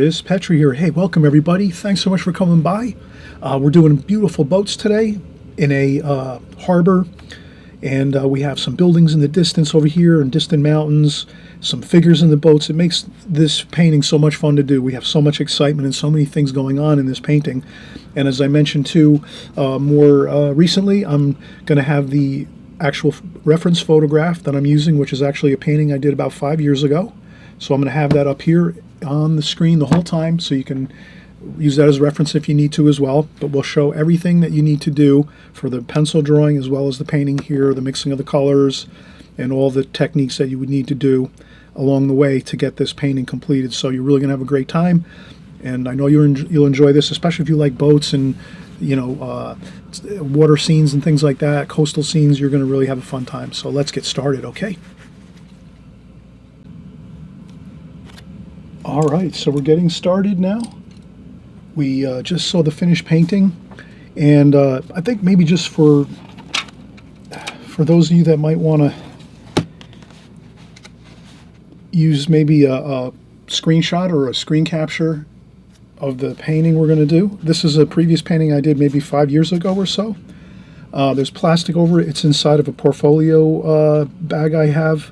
is Petri here. Hey, welcome everybody. Thanks so much for coming by. We're doing beautiful boats today in a harbor, and we have some buildings in the distance over here and distant mountains, some figures in the boats. It makes this painting so much fun to do. We have so much excitement and so many things going on in this painting. And as I mentioned too, more recently, I'm going to have the actual reference photograph that I'm using, which is actually a painting I did about 5 years ago. So I'm going to have that up here on the screen the whole time, so you can use that as a reference if you need to as well. But we'll show everything that you need to do for the pencil drawing as well as the painting here, the mixing of the colors, and all the techniques that you would need to do along the way to get this painting completed. So you're really going to have a great time, and I know you'll enjoy this, especially if you like boats and water scenes and things like that, coastal scenes. You're going to really have a fun time. So let's get started, okay? All right, so we're getting started now. We just saw the finished painting, and I think maybe just for those of you that might want to use maybe a screenshot or a screen capture of the painting we're going to do. This is a previous painting I did maybe 5 years ago or so. There's plastic over it. It's inside of a portfolio bag I have.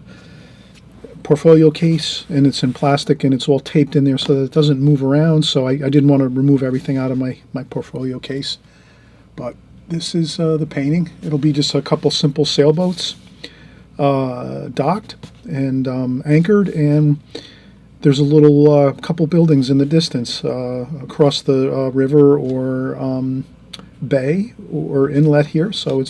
Portfolio case, and it's in plastic, and it's all taped in there so that it doesn't move around. So I didn't want to remove everything out of my portfolio case. But this is the painting. It'll be just a couple simple sailboats docked and anchored, and there's a little couple buildings in the distance across the river or bay or inlet here. So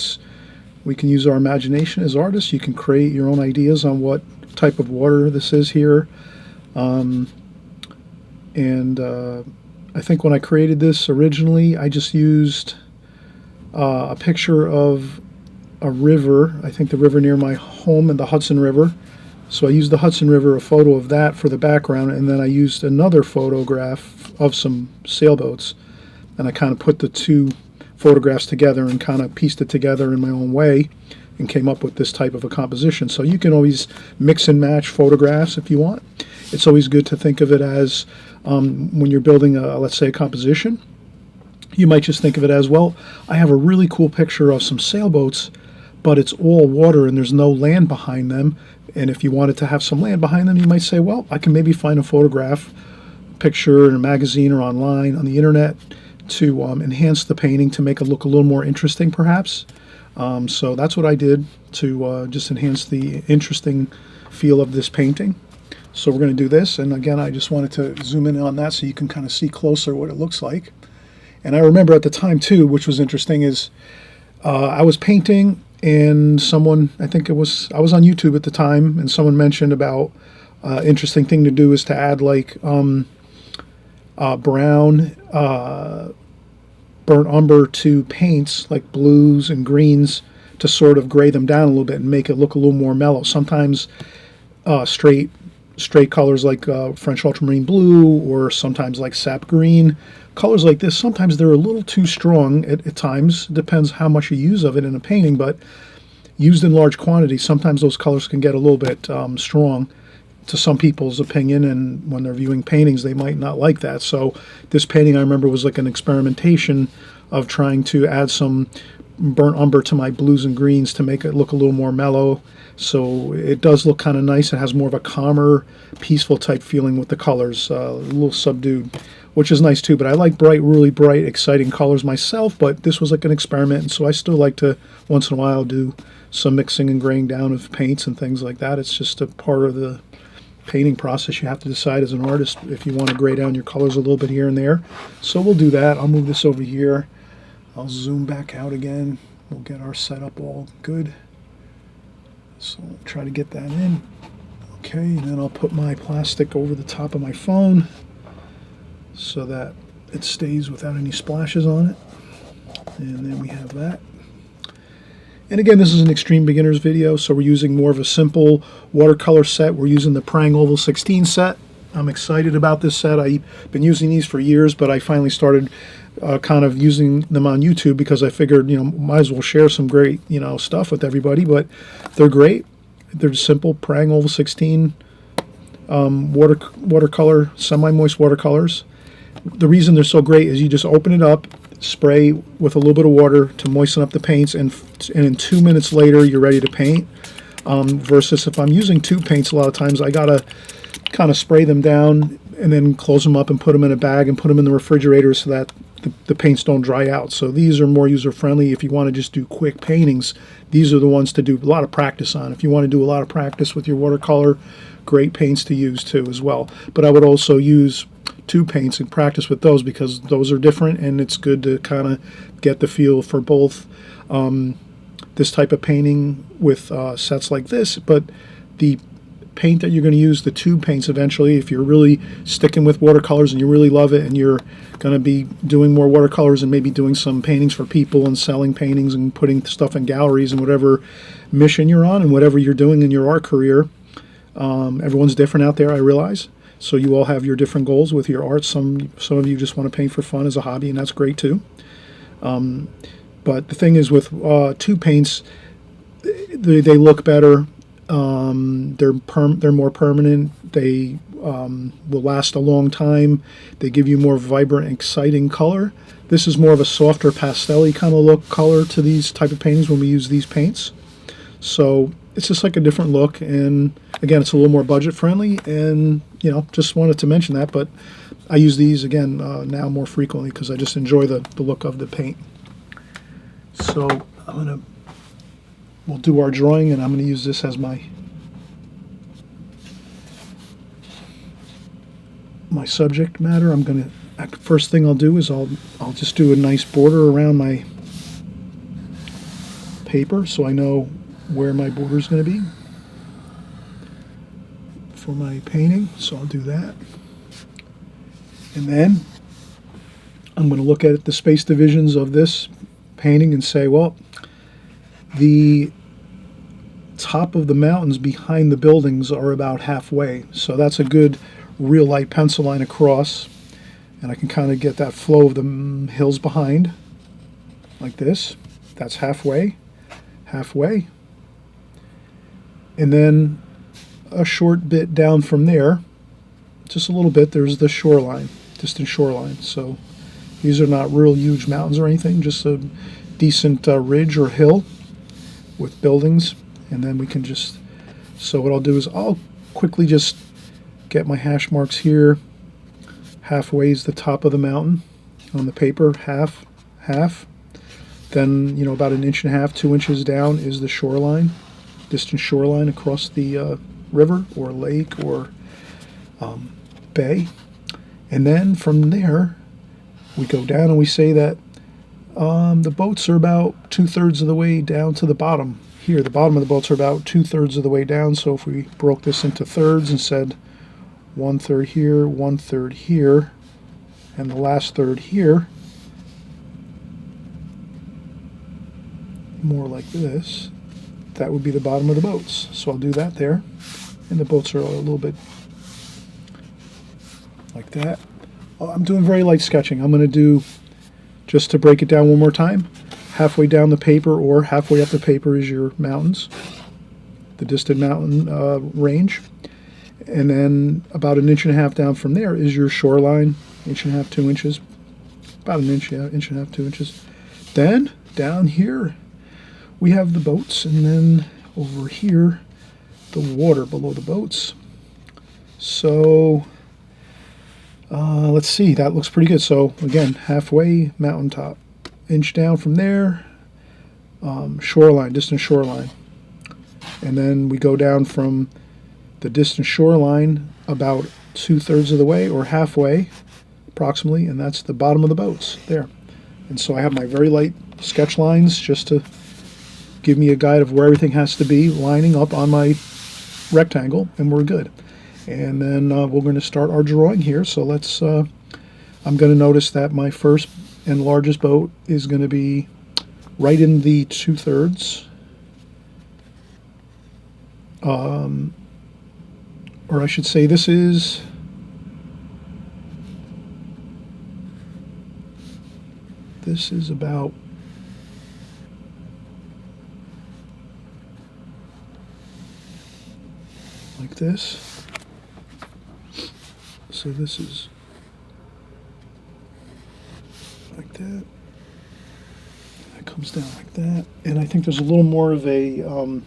we can use our imagination as artists. You can create your own ideas on what type of water this is here, and I think when I created this originally, I just used a picture of a river. I think the river near my home, and the Hudson River. So I used the Hudson River, a photo of that for the background, and then I used another photograph of some sailboats, and I kind of put the two photographs together and kind of pieced it together in my own way and came up with this type of a composition. So you can always mix and match photographs if you want. It's always good to think of it as when you're building let's say a composition, you might just think of it as, well, I have a really cool picture of some sailboats, but it's all water and there's no land behind them. And if you wanted to have some land behind them, you might say, well, I can maybe find a photograph, picture in a magazine or online on the internet to enhance the painting, to make it look a little more interesting perhaps. So that's what I did to just enhance the interesting feel of this painting. So we're going to do this, and again, I just wanted to zoom in on that so you can kind of see closer what it looks like. And I remember at the time too, which was interesting, is I was painting, and someone, I was on YouTube at the time, and someone mentioned about interesting thing to do is to add like brown burnt umber to paints like blues and greens to sort of gray them down a little bit and make it look a little more mellow. Sometimes straight colors like French ultramarine blue, or sometimes like sap green. Colors like this, sometimes they're a little too strong at times. Depends how much you use of it in a painting, but used in large quantities, sometimes those colors can get a little bit strong to some people's opinion, and when they're viewing paintings, they might not like that. So this painting, I remember, was like an experimentation of trying to add some burnt umber to my blues and greens to make it look a little more mellow. So it does look kind of nice. It has more of a calmer, peaceful type feeling with the colors, a little subdued, which is nice too. But I like really bright, exciting colors myself, but this was like an experiment, and so I still like to, once in a while, do some mixing and graying down of paints and things like that. It's just a part of the painting process. You have to decide as an artist if you want to gray down your colors a little bit here and there. So we'll do that. I'll move this over here. I'll zoom back out again. We'll get our setup all good. So I'll try to get that in. Okay, and then I'll put my plastic over the top of my phone so that it stays without any splashes on it. And then we have that. And again, this is an extreme beginners video, so we're using more of a simple watercolor set. We're using the Prang Oval 16 set. I'm excited about this set. I've been using these for years, but I finally started kind of using them on YouTube because I figured, might as well share some great, stuff with everybody. But they're great. They're just simple Prang Oval 16 watercolor, semi-moist watercolors. The reason they're so great is you just open it up, spray with a little bit of water to moisten up the paints, and in 2 minutes later you're ready to paint. Versus if I'm using tube paints, a lot of times I gotta kind of spray them down and then close them up and put them in a bag and put them in the refrigerator so that the paints don't dry out. So these are more user-friendly if you want to just do quick paintings. These are the ones to do a lot of practice on. If you want to do a lot of practice with your watercolor, great paints to use too as well. But I would also use tube paints and practice with those because those are different, and it's good to kind of get the feel for both this type of painting with sets like this, but the paint that you're going to use, the tube paints eventually, if you're really sticking with watercolors and you really love it and you're going to be doing more watercolors and maybe doing some paintings for people and selling paintings and putting stuff in galleries and whatever mission you're on and whatever you're doing in your art career. Everyone's different out there, I realize. So you all have your different goals with your art. Some of you just want to paint for fun as a hobby, and that's great too. But the thing is with tube paints, they look better. They're more permanent. They will last a long time. They give you more vibrant, exciting color. This is more of a softer pastel-y kind of color to these type of paintings when we use these paints. So it's just like a different look, and again, it's a little more budget friendly, and just wanted to mention that. But I use these again now more frequently because I just enjoy the look of the paint. So we'll do our drawing, and I'm going to use this as my subject matter. First thing I'll do is I'll just do a nice border around my paper so I know where my border is going to be for my painting. So I'll do that, and then I'm going to look at the space divisions of this painting and say, well, the top of the mountains behind the buildings are about halfway, so that's a good real light pencil line across, and I can kind of get that flow of the hills behind like this. That's halfway, and then a short bit down from there, just a little bit, there's the shoreline, distant shoreline. So these are not real huge mountains or anything, just a decent ridge or hill with buildings. And then we can just, so what I'll do is I'll quickly just get my hash marks here. Halfway is the top of the mountain on the paper, half. Then, about 1.5 inches, 2 inches down is the shoreline, distant shoreline across the river or lake or bay. And then from there, we go down and we say that the boats are about 2/3 of the way down to the bottom. Here, the bottom of the boats are about 2/3 of the way down. So if we broke this into thirds and said 1/3 here, 1/3 here, and the last third here, more like this, that would be the bottom of the boats. So I'll do that there. And the boats are a little bit like that. I'm doing very light sketching. I'm going to do, just to break it down one more time, halfway down the paper or halfway up the paper is your mountains, the distant mountain range. And then about 1.5 inches down from there is your shoreline, 1.5 inches, 2 inches, about 1 inch, 1.5 inches, 2 inches. Then down here we have the boats, and then over here the water below the boats. So let's see, that looks pretty good. So again, halfway mountaintop, inch down from there, shoreline, distant shoreline, and then we go down from the distant shoreline about 2/3 of the way or halfway approximately, and that's the bottom of the boats there. And so I have my very light sketch lines just to give me a guide of where everything has to be lining up on my rectangle, and we're good. And then we're going to start our drawing here. So let's I'm going to notice that my first and largest boat is going to be right in the 2/3, or I should say this is about like this. So this is like that. That comes down like that. And I think there's a little more of a an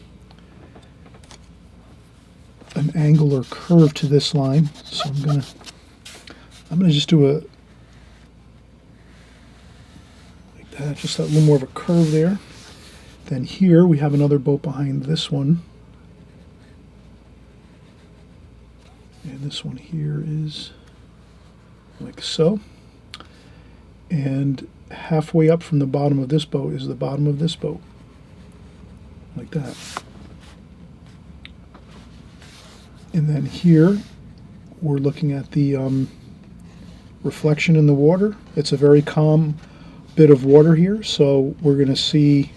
angle or curve to this line. So I'm gonna just do a like that, just that little more of a curve there. Then here we have another boat behind this one. And this one here is like so. And halfway up from the bottom of this boat is the bottom of this boat. Like that. And then here we're looking at the reflection in the water. It's a very calm bit of water here, so we're going to see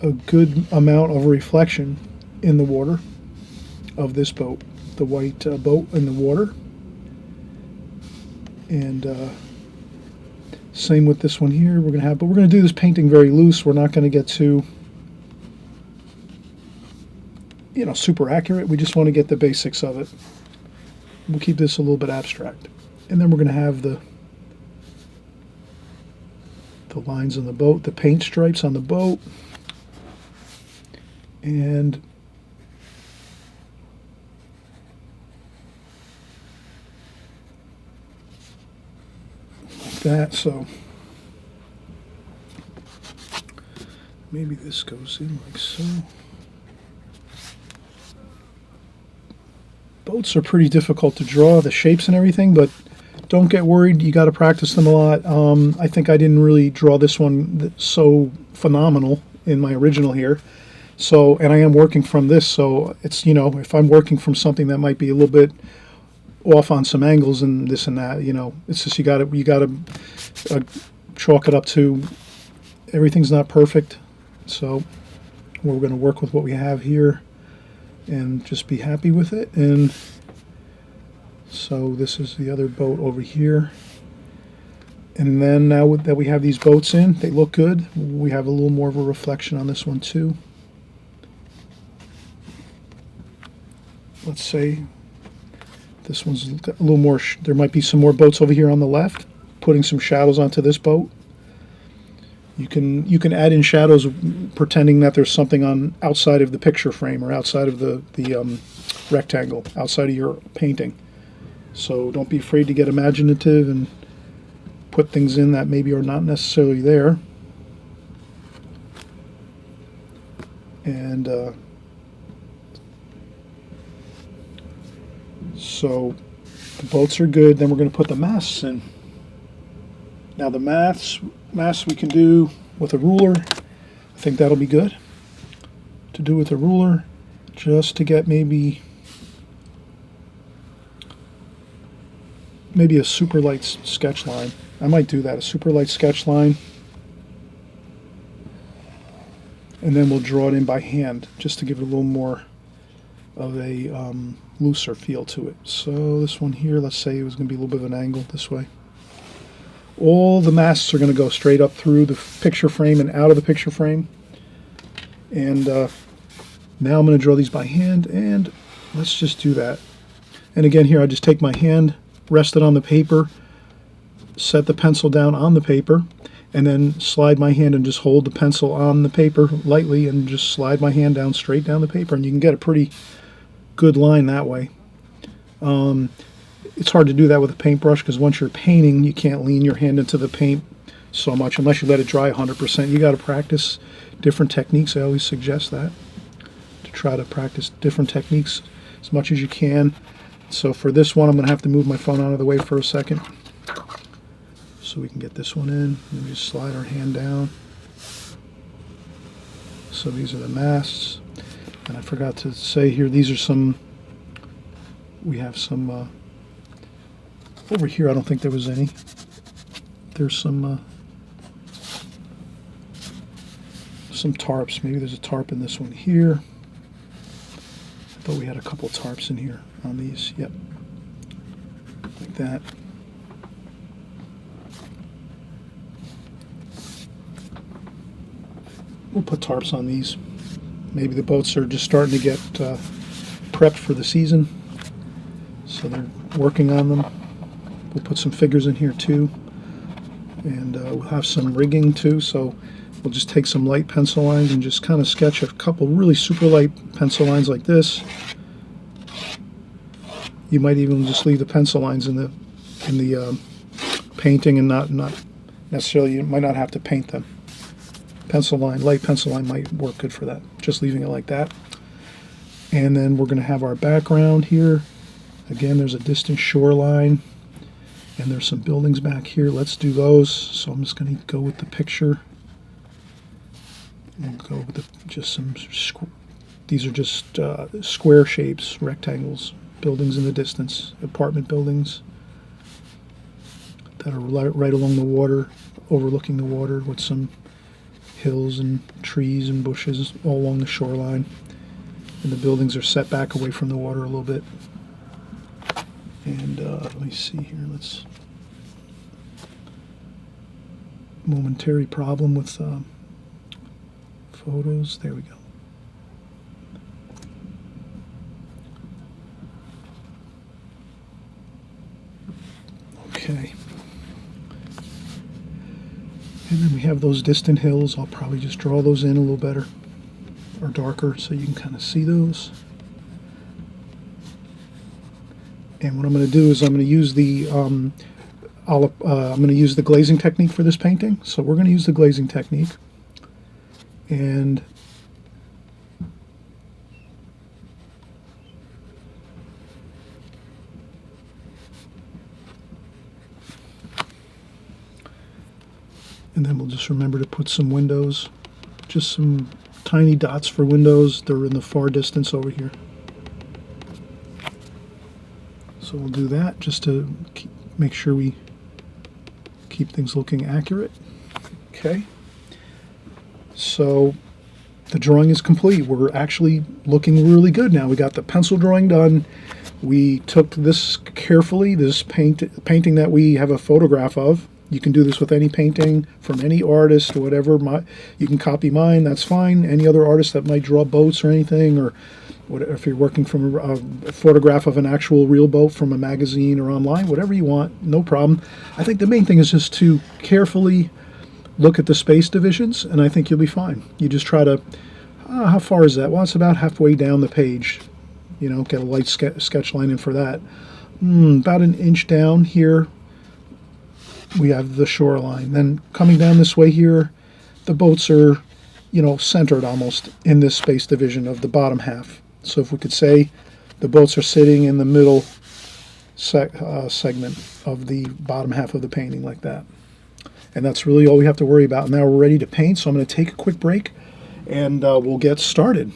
a good amount of reflection in the water of this boat, the white boat in the water. And same with this one here. We're going to do this painting very loose. We're not going to get too, super accurate. We just want to get the basics of it. We'll keep this a little bit abstract. And then we're going to have the lines on the boat, the paint stripes on the boat. And like that. So maybe this goes in like so. Boats are pretty difficult to draw, the shapes and everything, but don't get worried. You got to practice them a lot. I think I didn't really draw this one so phenomenal in my original here. So, and I am working from this, so it's, if I'm working from something that might be a little bit off on some angles and this and that, it's just you got to chalk it up to everything's not perfect. So we're going to work with what we have here and just be happy with it. And so this is the other boat over here. And then now that we have these boats in, they look good. We have a little more of a reflection on this one too. Let's say this one's a little more, there might be some more boats over here on the left, putting some shadows onto this boat. You can add in shadows pretending that there's something on outside of the picture frame or outside of the rectangle, outside of your painting. So don't be afraid to get imaginative and put things in that maybe are not necessarily there. And so the boats are good. Then we're going to put the masts in. Now the masts we can do with a ruler. I think that'll be good to do with a ruler, just to get maybe a super light sketch line. I might do that, a super light sketch line, and then we'll draw it in by hand just to give it a little more of a looser feel to it. So this one here, let's say it was going to be a little bit of an angle this way. All the masts are going to go straight up through the picture frame and out of the picture frame. And now I'm going to draw these by hand, and let's just do that. And again here, I just take my hand, rest it on the paper, set the pencil down on the paper, and then slide my hand and just hold the pencil on the paper lightly and just slide my hand down straight down the paper, and you can get a pretty good line that way. It's hard to do that with a paintbrush because once you're painting, you can't lean your hand into the paint so much unless you let it dry 100%. You got to practice different techniques. I always suggest that, to try to practice different techniques as much as you can. So for this one, I'm going to have to move my phone out of the way for a second so we can get this one in. And just slide our hand down. So these are the masts. And I forgot to say here, these are some, we have some, over here I don't think there was any. There's some tarps. Maybe there's a tarp in this one here. I thought we had a couple tarps in here on these. Yep. Like that. We'll put tarps on these. Maybe the boats are just starting to get prepped for the season. So they're working on them. We'll put some figures in here too, and we'll have some rigging too. So we'll just take some light pencil lines and just kind of sketch a couple really super light pencil lines like this. You might even just leave the pencil lines in the painting and not necessarily, you might not have to paint them. Light pencil line might work good for that. Just leaving it like that. And then we're going to have our background here. Again, there's a distant shoreline, and there's some buildings back here. Let's do those. So I'm just going to go with the picture. And go with just some. These are just square shapes, rectangles, buildings in the distance, apartment buildings that are right along the water, overlooking the water, with some hills and trees and bushes all along the shoreline. And the buildings are set back away from the water a little bit. And let me see here. Momentary problem with photos. There we go. Okay. And then we have those distant hills. I'll probably just draw those in a little better, or darker, so you can kind of see those. And what I'm going to do is I'm going to use the I'm going to use the glazing technique for this painting. So we're going to use the glazing technique, and then we'll just remember to put some windows, just some tiny dots for windows. They're in the far distance over here. So we'll do that just to make sure we keep things looking accurate. Okay. So the drawing is complete. We're actually looking really good now. We got the pencil drawing done. We took this carefully, this painting that we have a photograph of. You can do this with any painting from any artist or whatever. You can copy mine, that's fine. Any other artist that might draw boats or anything, or whatever, if you're working from a photograph of an actual real boat from a magazine or online, whatever you want, no problem. I think the main thing is just to carefully look at the space divisions, and I think you'll be fine. You just try to, how far is that? Well, it's about halfway down the page. You know, get a light sketch line in for that. About an inch down here, we have the shoreline. Then coming down this way here, the boats are, centered almost in this space division of the bottom half. So if we could say the boats are sitting in the middle segment of the bottom half of the painting like that. And that's really all we have to worry about. Now we're ready to paint, so I'm going to take a quick break, and we'll get started.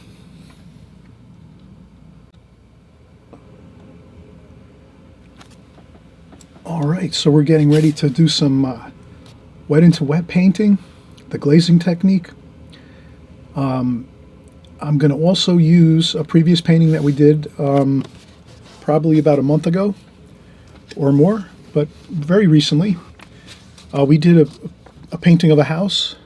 All right, so we're getting ready to do some wet into wet painting, the glazing technique. I'm going to also use a previous painting that we did probably about a month ago or more, but very recently. We did a painting of a house,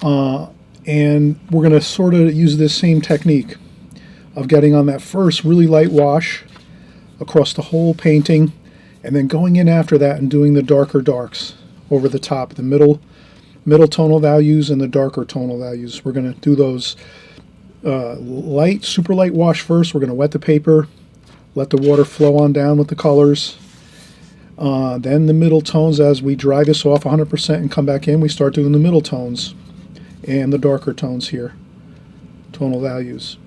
and we're going to sort of use this same technique of getting on that first really light wash across the whole painting, and then going in after that and doing the darker darks over the top, the middle tonal values and the darker tonal values. We're going to do those super light wash first. We're going to wet the paper, let the water flow on down with the colors. Then the middle tones, as we dry this off 100% and come back in, we start doing the middle tones and the darker tones here, tonal values.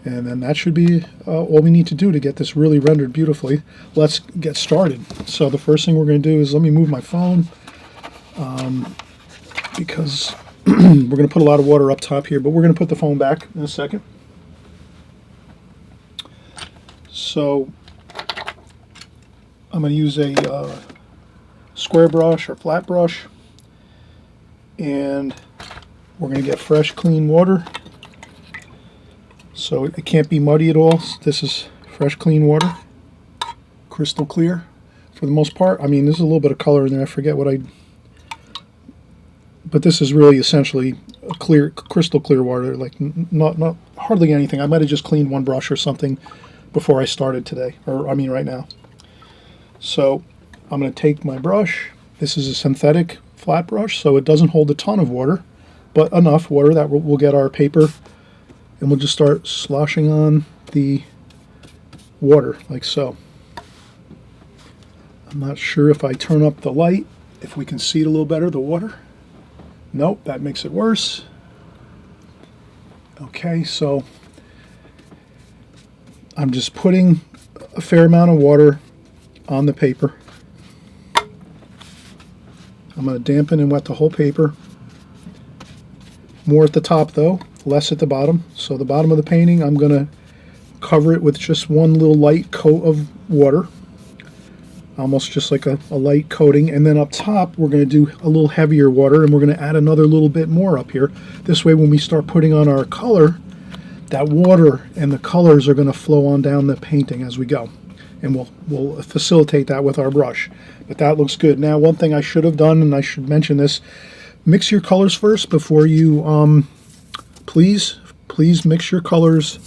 And then that should be all we need to do to get this really rendered beautifully. Let's get started. So the first thing we're going to do is, let me move my phone, because we're going to put a lot of water up top here, but we're going to put the phone back in a second. So I'm going to use a square brush or flat brush, and we're going to get fresh, clean water. So it can't be muddy at all. This is fresh, clean water, crystal clear for the most part. I mean, there's a little bit of color in there. I forget what but this is really essentially a clear, crystal clear water, like not hardly anything. I might have just cleaned one brush or something, before I started today, or I mean right now. So I'm going to take my brush. This is a synthetic flat brush, so it doesn't hold a ton of water, but enough water that we'll get our paper, and we'll just start sloshing on the water like so. I'm not sure if I turn up the light, if we can see it a little better, the water. Nope, that makes it worse. Okay, so I'm just putting a fair amount of water on the paper. I'm going to dampen and wet the whole paper. More at the top though, less at the bottom. So the bottom of the painting, I'm going to cover it with just one little light coat of water. Almost just like a light coating. And then up top, we're going to do a little heavier water, and we're going to add another little bit more up here. This way, when we start putting on our color, that water and the colors are going to flow on down the painting as we go. And we'll facilitate that with our brush. But that looks good. Now, one thing I should have done, and I should mention this, mix your colors first before you, please mix your colors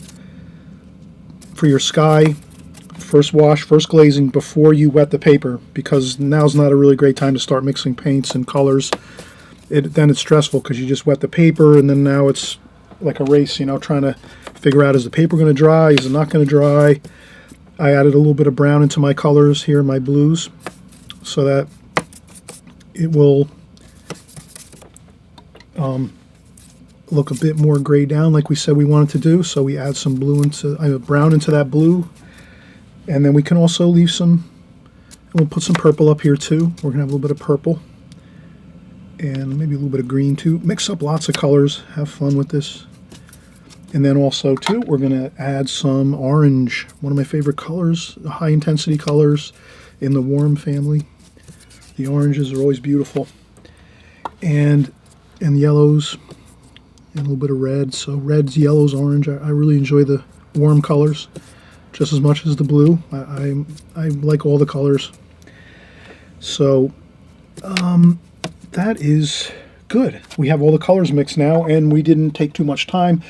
for your sky, first wash, first glazing, before you wet the paper, because now's not a really great time to start mixing paints and colors. Then it's stressful because you just wet the paper, and then now it's like a race, you know, trying to figure out, is the paper going to dry, is it not going to dry. I added a little bit of brown into my colors here, my blues, so that it will look a bit more grayed down like we said we wanted to do. So we add some blue into brown into that blue, and then we can also leave some, we'll put some purple up here too. We're gonna have a little bit of purple and maybe a little bit of green too. Mix up lots of colors, have fun with this. And then also too, we're gonna add some orange, one of my favorite colors, high intensity colors in the warm family. The oranges are always beautiful, and yellows, and a little bit of red. So reds, yellows, orange. I really enjoy the warm colors just as much as the blue. I like all the colors. So that is good. We have all the colors mixed now, and we didn't take too much time.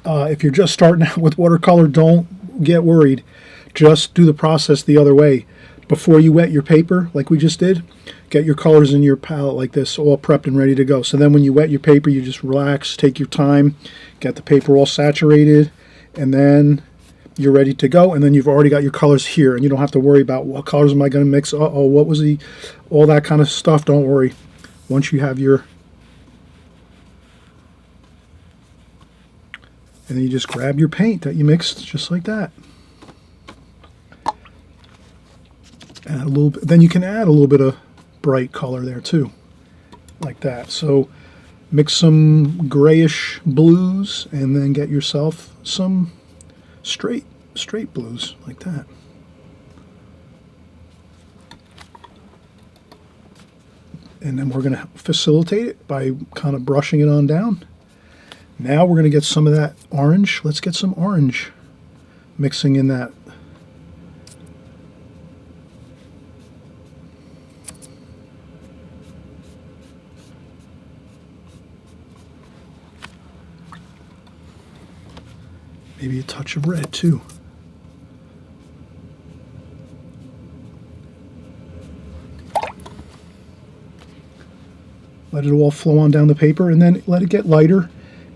If you're just starting out with watercolor, don't get worried. Just do the process the other way. Before you wet your paper, like we just did, get your colors in your palette like this, all prepped and ready to go. So then when you wet your paper, you just relax, take your time, get the paper all saturated, and then you're ready to go. And then you've already got your colors here, and you don't have to worry about what colors am I going to mix. Uh-oh, what was all that kind of stuff. Don't worry. Once you have your, and then you just grab your paint that you mixed just like that. Add a little bit, then you can add a little bit of bright color there too, like that. So mix some grayish blues, and then get yourself some straight blues like that. And then we're going to facilitate it by kind of brushing it on down. Now we're going to get some of that orange. Let's get some orange mixing in that. Maybe a touch of red too. Let it all flow on down the paper, and then let it get lighter.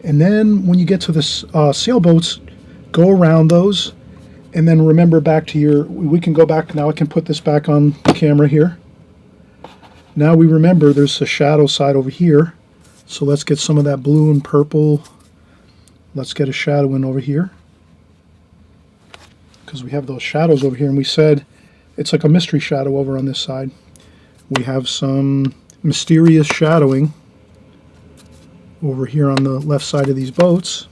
And then when you get to the sailboats, go around those, and then remember back to your, we can go back, now I can put this back on the camera here. Now we remember there's a shadow side over here, so let's get some of that blue and purple. Let's get a shadow in over here, because we have those shadows over here, and we said it's like a mystery shadow over on this side. We have some mysterious shadowing over here on the left side of these boats.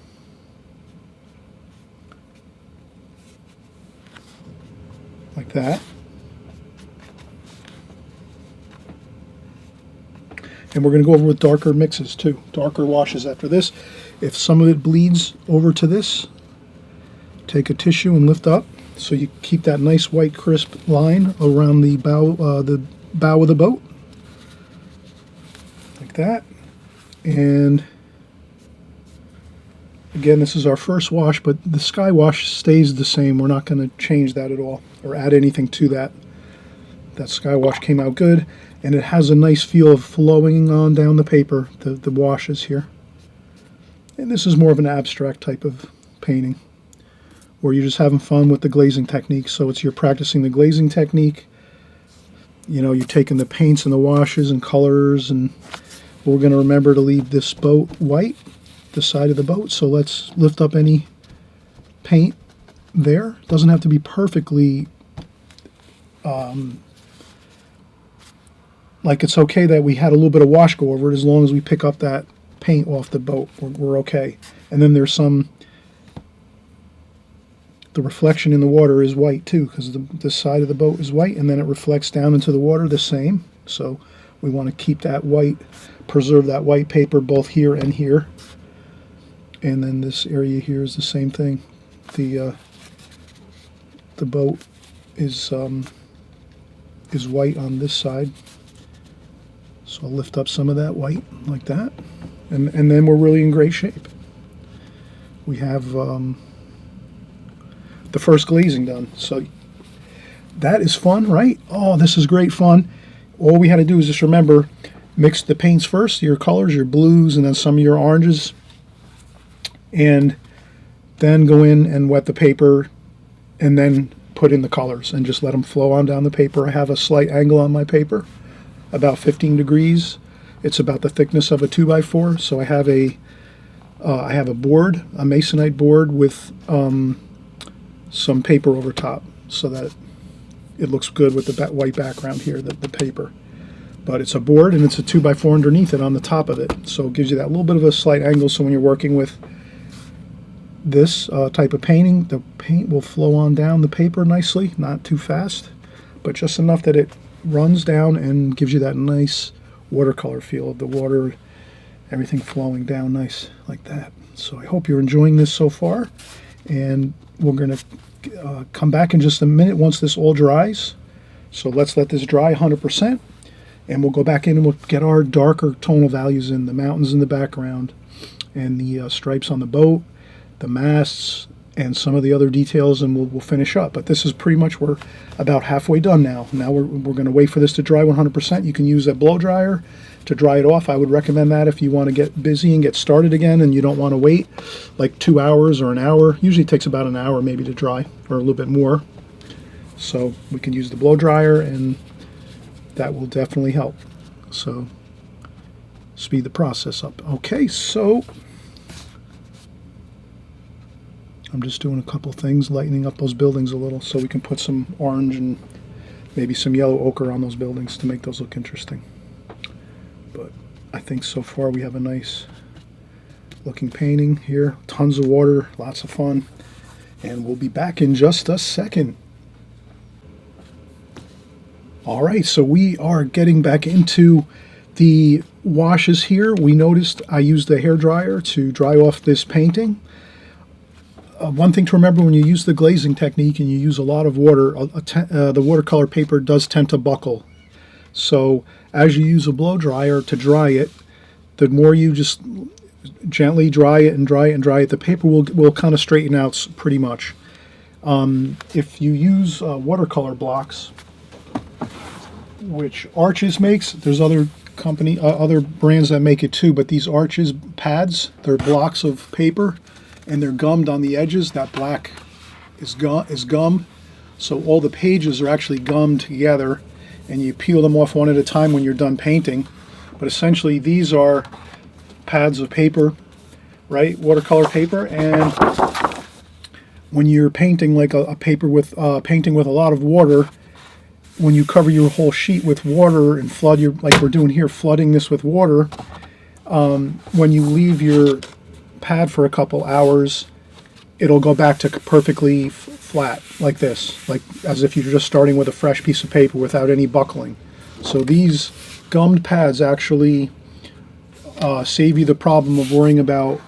Like that. And we're going to go over with darker mixes too, darker washes after this. If some of it bleeds over to this, take a tissue and lift up so you keep that nice white crisp line around the bow of the boat. Like that. And Again, this is our first wash, but the sky wash stays the same. We're not going to change that at all or add anything to that. That sky wash came out good, and it has a nice feel of flowing on down the paper, the washes here. And this is more of an abstract type of painting, where you're just having fun with the glazing technique. So you're practicing the glazing technique. You know, you're taking the paints and the washes and colors, and we're going to remember to leave this boat white, the side of the boat. So let's lift up any paint there. It doesn't have to be perfectly like, it's okay that we had a little bit of wash go over it, as long as we pick up that paint off the boat, we're okay. And then there's the reflection in the water is white too, because the side of the boat is white, and then it reflects down into the water the same. So we want to keep that white, preserve that white paper both here and here. And then this area here is the same thing. The boat is white on this side. So I'll lift up some of that white like that, and then we're really in great shape. We have the first glazing done. So that is fun, right? Oh, this is great fun. All we had to do is just remember, mix the paints first, your colors, your blues, and then some of your oranges, and then go in and wet the paper, and then put in the colors and just let them flow on down the paper. I have a slight angle on my paper, about 15 degrees. It's about the thickness of a 2x4. So I have a board, a masonite board with some paper over top, so that it looks good with the white background here, the paper. But it's a board, and it's a 2x4 underneath it on the top of it. So it gives you that little bit of a slight angle, so when you're working with this type of painting, the paint will flow on down the paper nicely, not too fast, but just enough that it runs down and gives you that nice watercolor feel of the water, everything flowing down nice like that. So I hope you're enjoying this so far, and we're going to come back in just a minute once this all dries. So let's let this dry 100%, and we'll go back in and we'll get our darker tonal values in, the mountains in the background, and the stripes on the boat, the masts, and some of the other details, and we'll finish up. But this is pretty much, we're about halfway done now. Now we're going to wait for this to dry 100%. You can use a blow dryer to dry it off. I would recommend that if you want to get busy and get started again, and you don't want to wait like 2 hours or an hour. Usually it takes about an hour maybe to dry, or a little bit more. So we can use the blow dryer, and that will definitely help. So speed the process up. Okay, so I'm just doing a couple things, lightening up those buildings a little, so we can put some orange and maybe some yellow ochre on those buildings to make those look interesting. But I think so far we have a nice looking painting here. Tons of water, lots of fun, and we'll be back in just a second. All right, so we are getting back into the washes here. We noticed I used the hairdryer to dry off this painting. One thing to remember when you use the glazing technique and you use a lot of water, the watercolor paper does tend to buckle. So as you use a blow dryer to dry it, the more you just gently dry it and dry it and dry it, the paper will kind of straighten out pretty much. If you use watercolor blocks, which Arches makes, there's other brands that make it too, but these Arches pads, they're blocks of paper, and they're gummed on the edges. That black is gummed, so all the pages are actually gummed together, and you peel them off one at a time when you're done painting. But essentially these are pads of paper, right, watercolor paper, and when you're painting like a paper with painting with a lot of water, when you cover your whole sheet with water and flood like we're doing here, flooding this with water, when you leave your pad for a couple hours, it'll go back to perfectly flat like this, like as if you're just starting with a fresh piece of paper without any buckling. So these gummed pads actually save you the problem of worrying about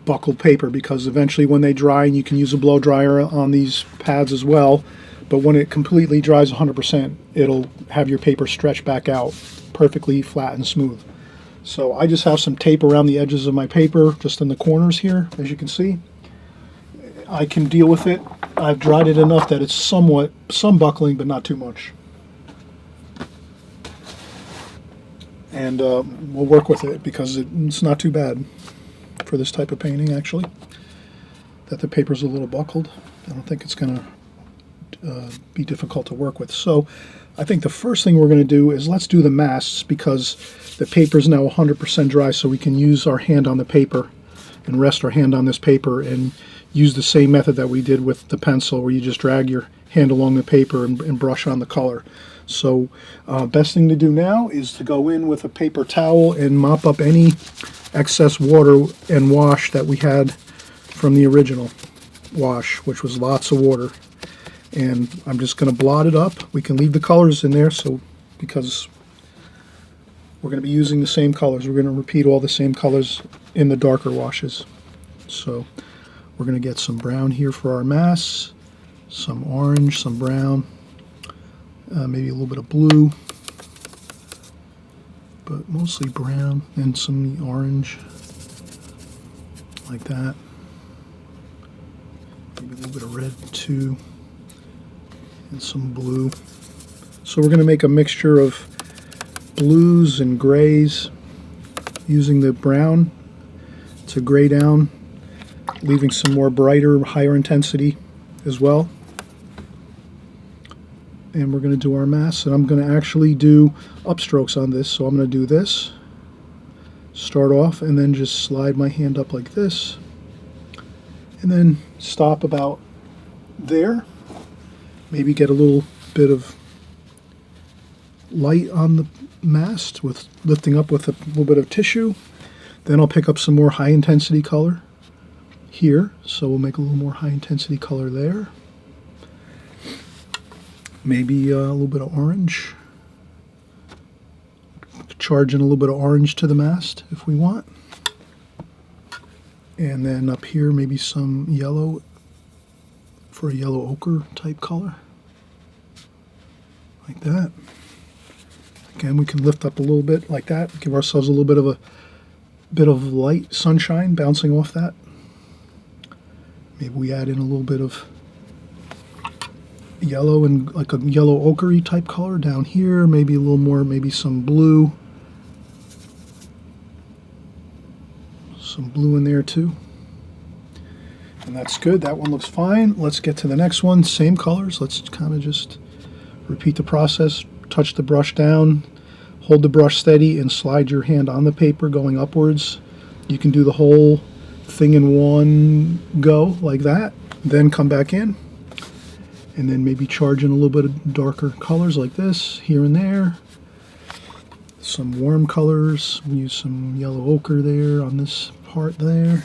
buckled paper, because eventually when they dry, and you can use a blow dryer on these pads as well, but when it completely dries 100%, it'll have your paper stretch back out perfectly flat and smooth. So I just have some tape around the edges of my paper, just in the corners here, as you can see. I can deal with it. I've dried it enough that it's somewhat, some buckling, but not too much. And we'll work with it because it's not too bad for this type of painting, actually. That the paper's a little buckled. I don't think it's going to be difficult to work with. So I think the first thing we're going to do is let's do the masks, because the paper is now 100% dry, so we can use our hand on the paper and rest our hand on this paper and use the same method that we did with the pencil, where you just drag your hand along the paper and brush on the color. So best thing to do now is to go in with a paper towel and mop up any excess water and wash that we had from the original wash, which was lots of water. And I'm just going to blot it up. We can leave the colors in there, so because we're going to be using the same colors. We're going to repeat all the same colors in the darker washes. So we're going to get some brown here for our masks, some orange, some brown, maybe a little bit of blue, but mostly brown, and some orange, like that. Maybe a little bit of red too, and some blue. So we're going to make a mixture of blues and grays, using the brown to gray down, leaving some more brighter, higher intensity as well. And we're going to do our masks, and I'm going to actually do upstrokes on this. So I'm going to do this, start off, and then just slide my hand up like this, and then stop about there. Maybe get a little bit of light on the mask with lifting up with a little bit of tissue. Then I'll pick up some more high intensity color here, so we'll make a little more high intensity color there. Maybe a little bit of orange. Charge in a little bit of orange to the mast if we want. And then up here maybe some yellow for a yellow ochre type color. Like that. Again, we can lift up a little bit like that, give ourselves a little bit of light sunshine bouncing off that. Maybe we add in a little bit of yellow and like a yellow ochre type color down here, maybe a little more, maybe some blue. Some blue in there too. And that's good. That one looks fine. Let's get to the next one. Same colors. Let's kind of just repeat the process. Touch the brush down, hold the brush steady, and slide your hand on the paper going upwards. You can do the whole thing in one go like that. Then come back in. And then maybe charge in a little bit of darker colors like this, here and there. Some warm colors. We use some yellow ochre there on this part there.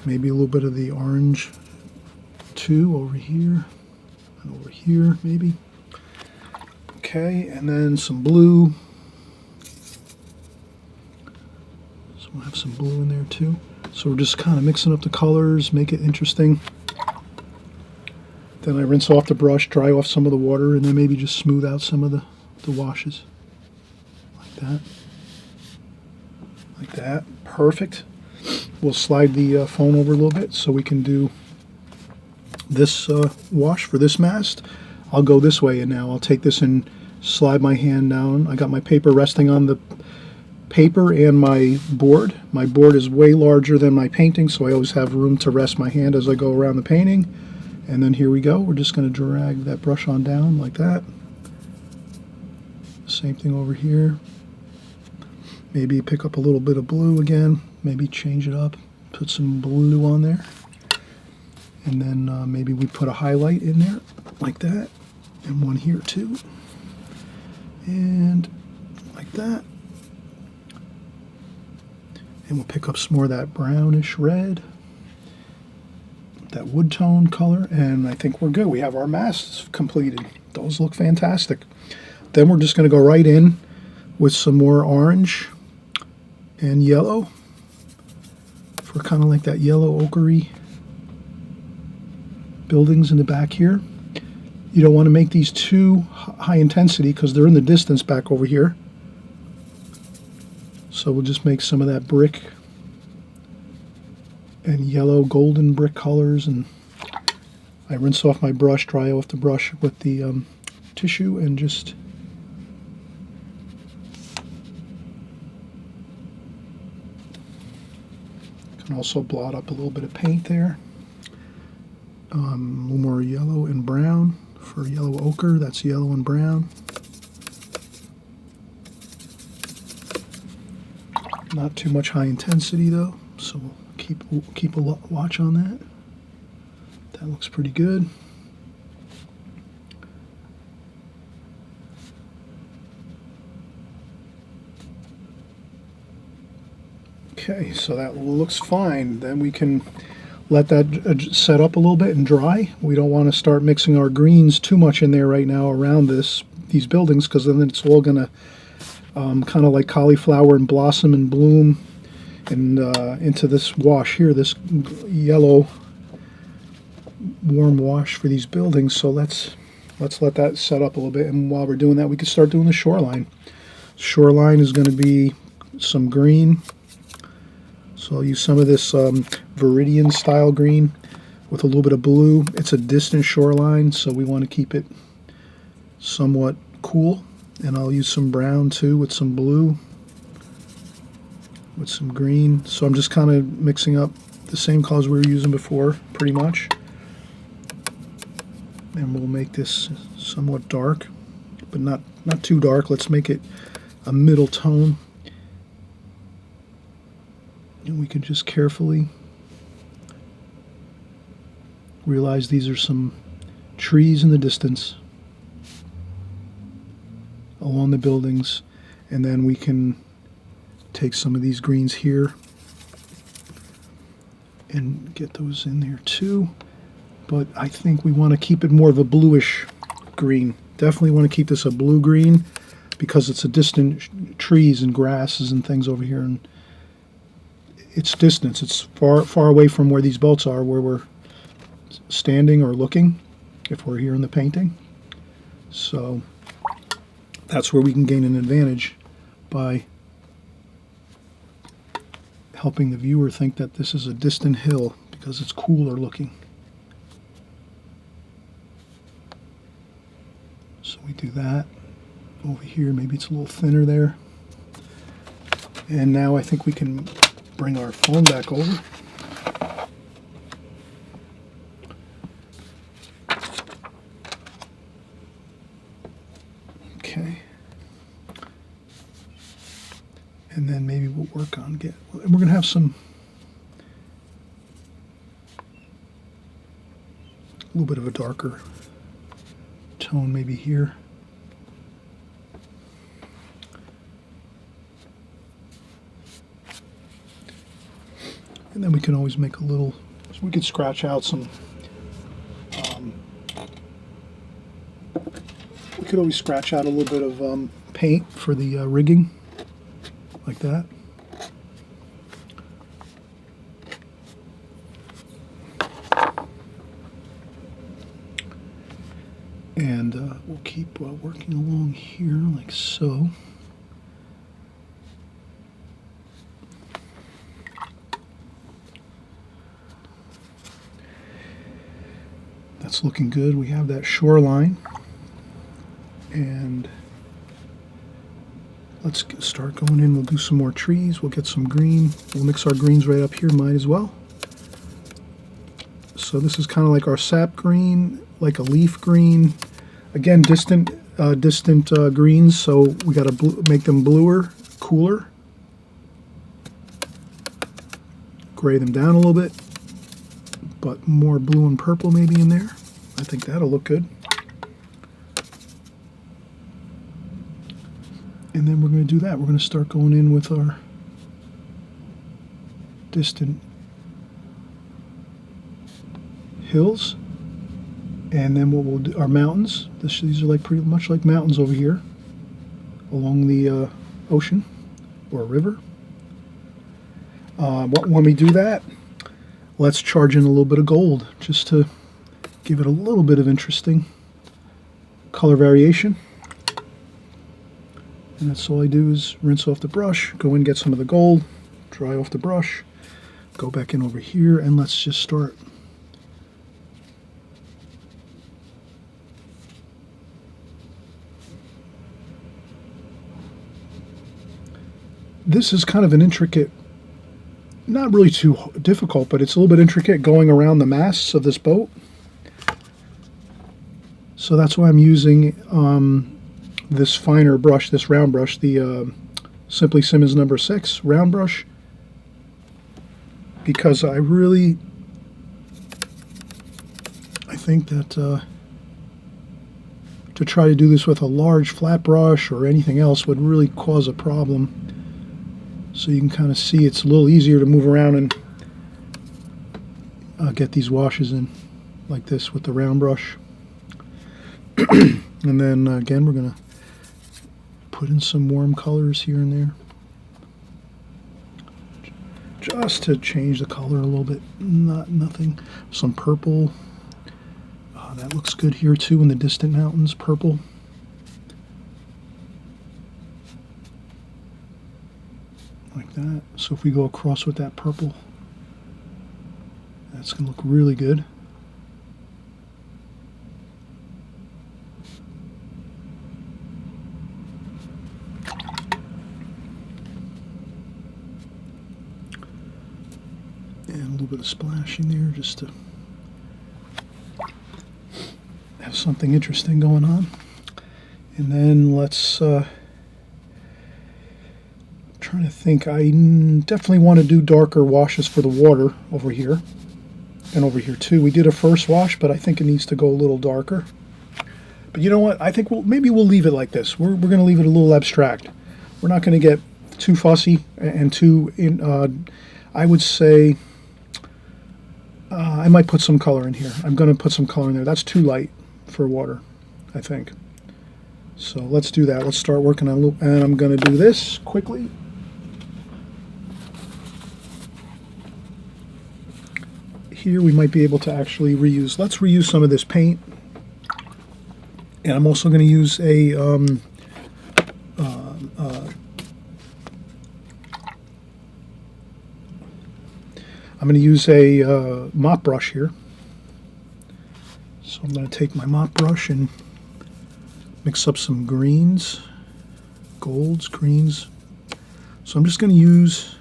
Maybe a little bit of the orange too over here. And over here, maybe. Okay, and then some blue. So we'll have some blue in there too. So we're just kind of mixing up the colors, make it interesting. Then I rinse off the brush, dry off some of the water, and then maybe just smooth out some of the washes. Like that. Like that. Perfect. We'll slide the phone over a little bit so we can do this wash for this mast. I'll go this way, and now I'll take this and slide my hand down. I got my paper resting on the paper and my board. My board is way larger than my painting, so I always have room to rest my hand as I go around the painting. And then here we go. We're just going to drag that brush on down like that. Same thing over here. Maybe pick up a little bit of blue again. Maybe change it up. Put some blue on there. And then maybe we put a highlight in there like that. And one here too. And like that. And we'll pick up some more of that brownish red. That wood tone color, and I think we're good. We have our masks completed. Those look fantastic. Then we're just going to go right in with some more orange and yellow for kind of like that yellow ochre-y buildings in the back here. You don't want to make these too high intensity because they're in the distance back over here. So we'll just make some of that brick and yellow golden brick colors, and I rinse off my brush, dry off the brush with the tissue, and just can also blot up a little bit of paint there. A little more yellow and brown for yellow ochre. That's yellow and brown. Not too much high intensity though, so we'll keep a watch on that. That looks pretty good. Okay, so that looks fine. Then we can let that set up a little bit and dry. We don't want to start mixing our greens too much in there right now around these buildings, because then it's all going to kind of like cauliflower and blossom and bloom and into this wash here, this yellow warm wash for these buildings. So let's let that set up a little bit, and while we're doing that, we can start doing the shoreline. Shoreline is going to be some green. So I'll use some of this Viridian style green with a little bit of blue. It's a distant shoreline, so we want to keep it somewhat cool. And I'll use some brown too with some blue, with some green. So I'm just kind of mixing up the same colors we were using before, pretty much. And we'll make this somewhat dark, but not too dark. Let's make it a middle tone. And we can just carefully realize these are some trees in the distance along the buildings, and then we can take some of these greens here and get those in there too. But I think we want to keep it more of a bluish green. Definitely want to keep this a blue green, because it's a distant trees and grasses and things over here, and it's distance. It's far away from where these boats are, where we're standing or looking if we're here in the painting. So that's where we can gain an advantage by helping the viewer think that this is a distant hill, because it's cooler looking. So we do that over here. Maybe it's a little thinner there. And now I think we can bring our phone back over. Okay. And then maybe we'll work on we're going to have a little bit of a darker tone maybe here. And then we can always make a little, so we could scratch out some, we could always scratch out a little bit of paint for the rigging, like that. And we'll keep working along here like so. That's looking good. We have that shoreline, and let's start going in. We'll do some more trees. We'll get some green. We'll mix our greens right up here, might as well. So this is kind of like our sap green, like a leaf green. Again, distant greens, so we got to make them bluer, cooler. Gray them down a little bit, but more blue and purple maybe in there. I think that'll look good. And then we're going to do that. We're going to start going in with our distant hills. And then what we'll do, our mountains. These are like pretty much like mountains over here along the ocean or river. When we do that, let's charge in a little bit of gold just to give it a little bit of interesting color variation. And that's all I do is rinse off the brush, go in, get some of the gold, dry off the brush, go back in over here, and let's just start. This is kind of an intricate, not really too difficult, but it's a little bit intricate going around the masts of this boat. So that's why I'm using this finer brush, this round brush, the Simply Simmons number 6 round brush, because I think that to try to do this with a large flat brush or anything else would really cause a problem. So you can kind of see it's a little easier to move around and get these washes in like this with the round brush. And then again, we're going to put in some warm colors here and there, just to change the color a little bit. Nothing. Some purple. That looks good here too in the distant mountains. Purple. Like that. So if we go across with that purple, that's going to look really good. And a little bit of splashing there just to have something interesting going on. And then let's trying to think. I definitely want to do darker washes for the water over here and over here too. We did a first wash, but I think it needs to go a little darker. But you know what? I think maybe we'll leave it like this. We're going to leave it a little abstract. We're not going to get too fussy and too I would say I might put some color in here. I'm going to put some color in there. That's too light for water, I think. So let's do that. Let's start working on a little, and I'm going to do this quickly. Here we might be able to actually reuse. Let's reuse some of this paint. And I'm also going to use a mop brush here. So I'm going to take my mop brush and mix up some greens, golds, greens. So I'm just going to use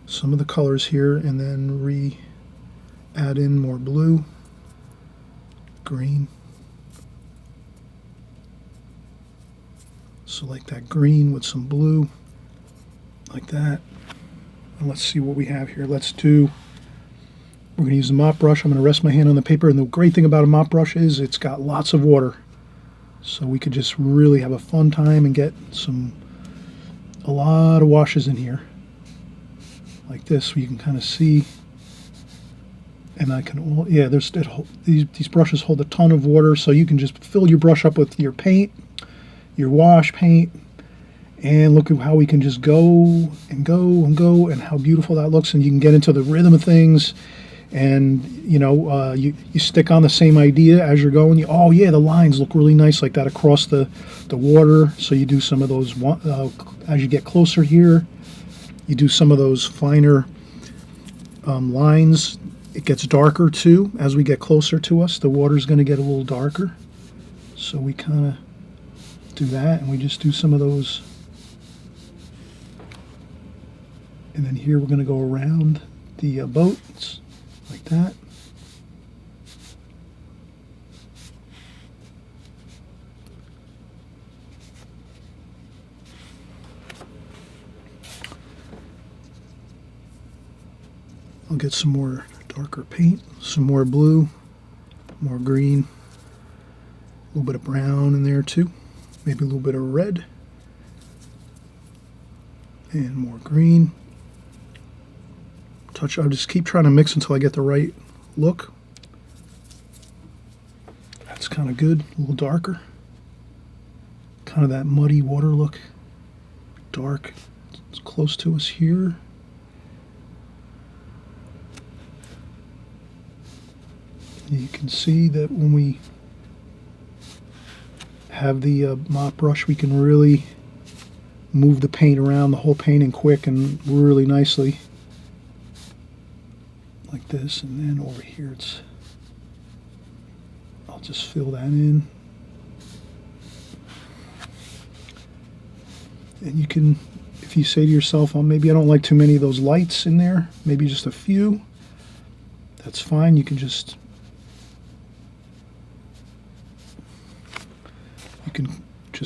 some of the colors here and then add in more blue, green. So like that green with some blue, like that. And let's see what we have here. We're going to use the mop brush. I'm going to rest my hand on the paper, and the great thing about a mop brush is it's got lots of water. So we could just really have a fun time and get a lot of washes in here. Like this, so you can kind of see. And I can, these brushes hold a ton of water, so you can just fill your brush up with your paint, your wash paint, and look at how we can just go and go and go, and how beautiful that looks. And you can get into the rhythm of things, and you stick on the same idea as you're going. Oh yeah, the lines look really nice like that across the water. So you do some of those as you get closer here. You do some of those finer lines. It gets darker too as we get closer to us. The water's going to get a little darker. So we kind of do that, and we just do some of those. And then here we're going to go around the boats like that. I'll get some more darker paint, some more blue, more green, a little bit of brown in there too, maybe a little bit of red, and more green. I'll just keep trying to mix until I get the right look. That's kind of good, a little darker. Kind of that muddy water look. Dark, it's close to us here. You can see that when we have the mop brush, we can really move the paint around, the whole painting quick and really nicely. Like this, and then over here I'll just fill that in. And you can, if you say to yourself, oh, maybe I don't like too many of those lights in there, maybe just a few, that's fine. You can just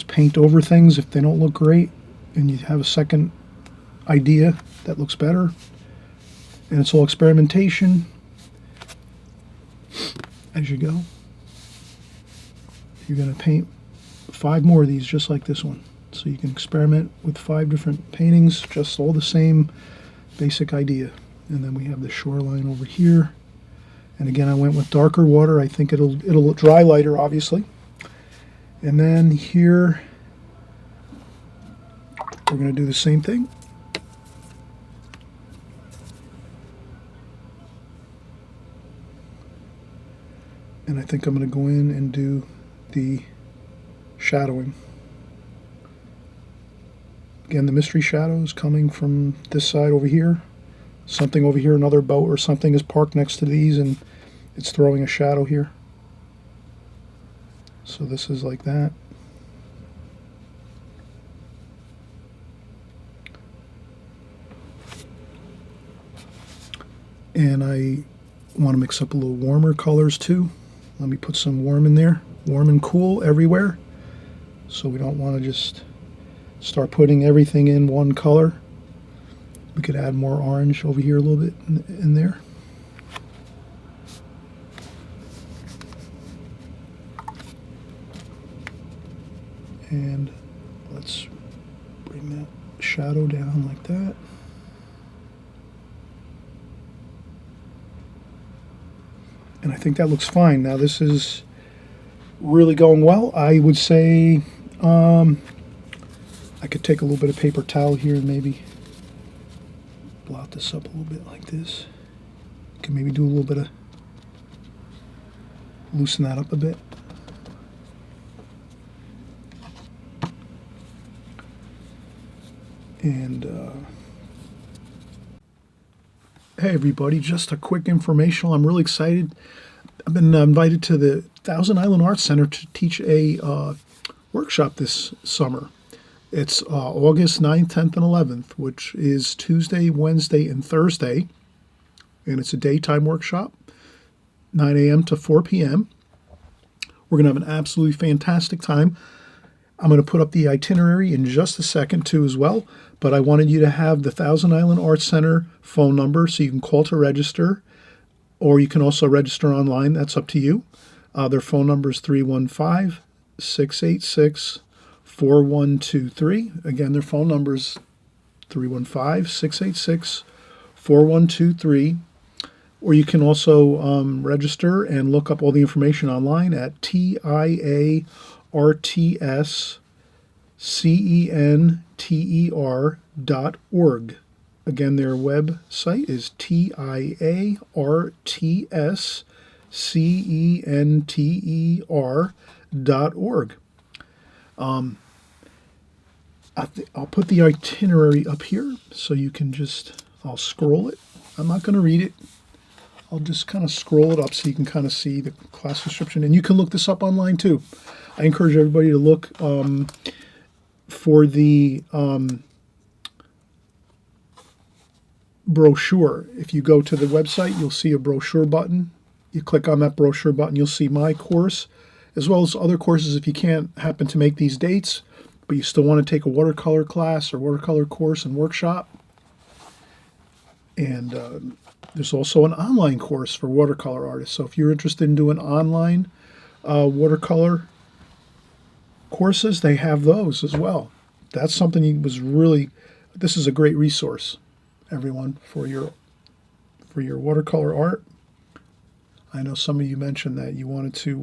paint over things if they don't look great, and you have a second idea that looks better. And it's all experimentation as you go. You're going to paint 5 more of these just like this one. So you can experiment with 5 different paintings, just all the same basic idea. And then we have the shoreline over here. And again, I went with darker water. I think it'll dry lighter, obviously. And then here, we're going to do the same thing. And I think I'm going to go in and do the shadowing. Again, the mystery shadow is coming from this side over here. Something over here, another boat or something is parked next to these, and it's throwing a shadow here. So this is like that. And I want to mix up a little warmer colors too. Let me put some warm in there. Warm and cool everywhere. So we don't want to just start putting everything in one color. We could add more orange over here a little bit in there. And let's bring that shadow down like that. And I think that looks fine. Now this is really going well. I would say I could take a little bit of paper towel here and maybe blot this up a little bit like this. Can maybe do a little bit of, loosen that up a bit. And hey everybody, just a quick informational. I'm really excited. I've been invited to the Thousand Island Arts Center to teach a workshop this summer. It's August 9th, 10th, and 11th, which is Tuesday, Wednesday, and Thursday. And it's a daytime workshop, 9 a.m. to 4 p.m. We're going to have an absolutely fantastic time. I'm going to put up the itinerary in just a second too as well, but I wanted you to have the Thousand Island Arts Center phone number so you can call to register, or you can also register online. That's up to you. Their phone number is 315-686-4123. Again, their phone number is 315-686-4123. Or you can also register and look up all the information online at TIARTSCENTER.org. Again, their website is TIARTSCENTER.org. I'll put the itinerary up here so you can just, I'll scroll it. I'm not going to read it. I'll just kind of scroll it up so you can kind of see the class description. And you can look this up online too. I encourage everybody to look for the brochure. If you go to the website, you'll see a brochure button. You click on that brochure button, you'll see my course, as well as other courses if you can't happen to make these dates, but you still want to take a watercolor class or watercolor course and workshop. And there's also an online course for watercolor artists. So if you're interested in doing online watercolor courses, they have those as well. That's something this is a great resource, everyone, for your watercolor art. I know some of you mentioned that you wanted to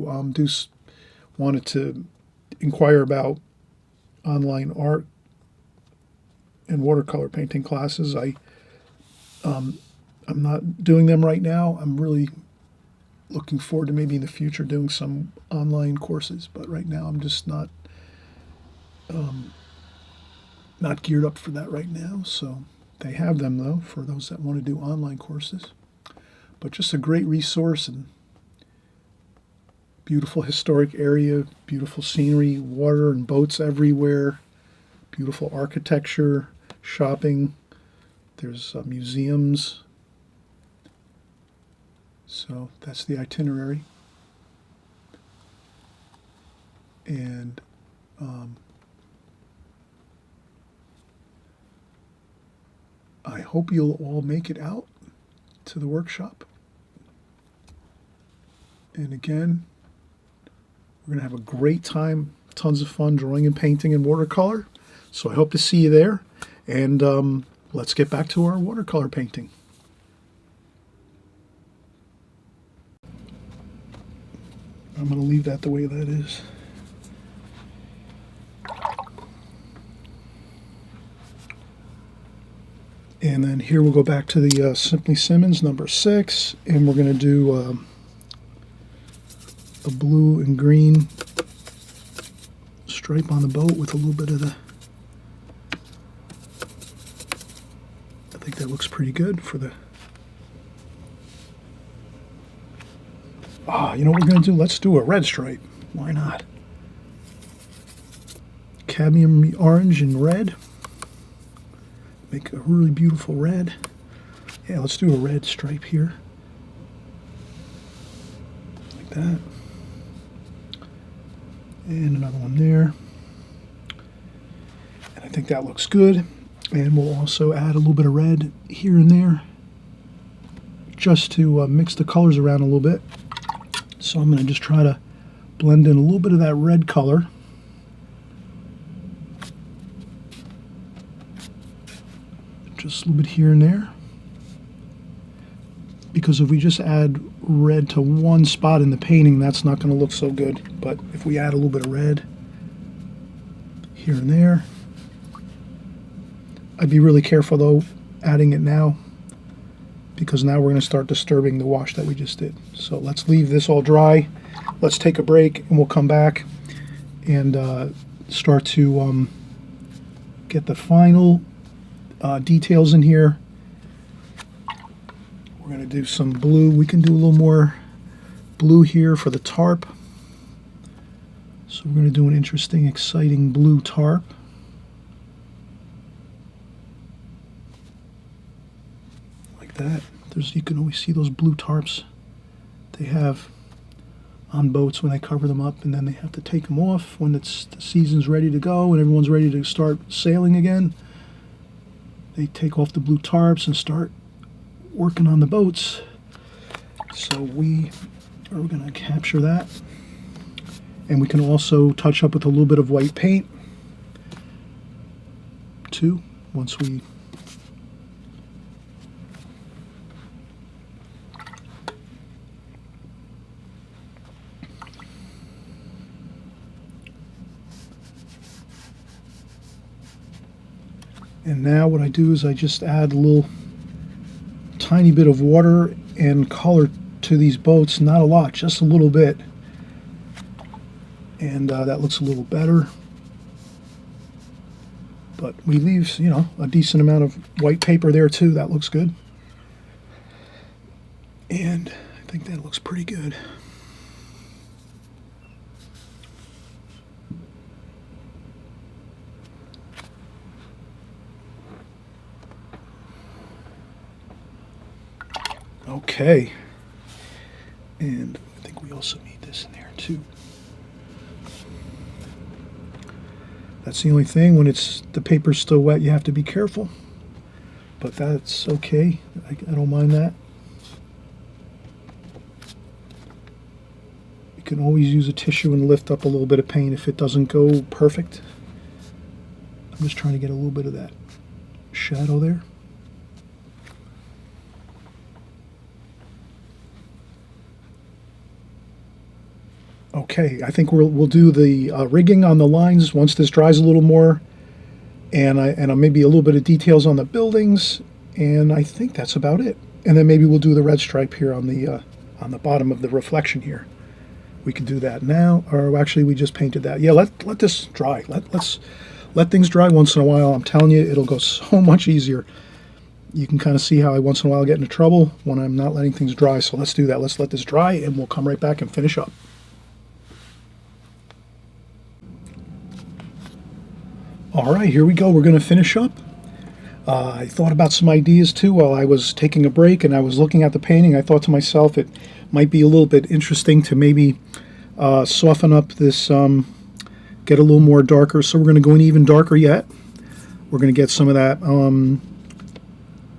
inquire about online art and watercolor painting classes. I'm not doing them right now. I'm really looking forward to maybe in the future doing some online courses, but right now I'm just not not geared up for that right now, so they have them though for those that want to do online courses. But just a great resource, and beautiful historic area, beautiful scenery, water and boats everywhere, beautiful architecture, shopping. There's museums. So that's the itinerary. And I hope you'll all make it out to the workshop. And again, we're going to have a great time, tons of fun drawing and painting in watercolor. So I hope to see you there. And let's get back to our watercolor painting. I'm going to leave that the way that is. And then here we'll go back to the Simply Simmons number 6, and we're going to do a blue and green stripe on the boat with a little bit of the, I think that looks pretty good for the, you know what we're going to do? Let's do a red stripe. Why not? Cadmium orange and red. Make a really beautiful red. Yeah, let's do a red stripe here. Like that. And another one there. And I think that looks good. And we'll also add a little bit of red here and there, just to mix the colors around a little bit. So I'm going to just try to blend in a little bit of that red color. Just a little bit here and there. Because if we just add red to one spot in the painting, that's not going to look so good. But if we add a little bit of red here and there, I'd be really careful though adding it now, because now we're going to start disturbing the wash that we just did. So let's leave this all dry. Let's take a break and we'll come back and start to get the final details in here. We're going to do some blue. We can do a little more blue here for the tarp. So we're going to do an interesting, exciting blue tarp. Like that. You can always see those blue tarps they have on boats when they cover them up, and then they have to take them off when the season's ready to go and everyone's ready to start sailing again. They take off the blue tarps and start working on the boats. So we are going to capture that. And we can also touch up with a little bit of white paint too, once we And now what I do is I just add a little tiny bit of water and color to these boats. Not a lot, just a little bit. And that looks a little better. But we leave, you know, a decent amount of white paper there too. That looks good. And I think that looks pretty good. Okay, and I think we also need this in there too. That's the only thing, when the paper's still wet, you have to be careful, but that's okay. I don't mind that. You can always use a tissue and lift up a little bit of paint if it doesn't go perfect. I'm just trying to get a little bit of that shadow there. Okay, I think we'll do the rigging on the lines once this dries a little more, and maybe a little bit of details on the buildings, and I think that's about it. And then maybe we'll do the red stripe here on the bottom of the reflection here. We could do that now, or actually we just painted that. Yeah, let this dry. Let's let things dry once in a while. I'm telling you, it'll go so much easier. You can kind of see how I once in a while get into trouble when I'm not letting things dry. So let's do that. Let's let this dry and we'll come right back and finish up. All right, here we go. We're going to finish up. I thought about some ideas too while I was taking a break and I was looking at the painting. I thought to myself it might be a little bit interesting to maybe soften up this, get a little more darker. So we're going to go in even darker yet. We're going to get some of that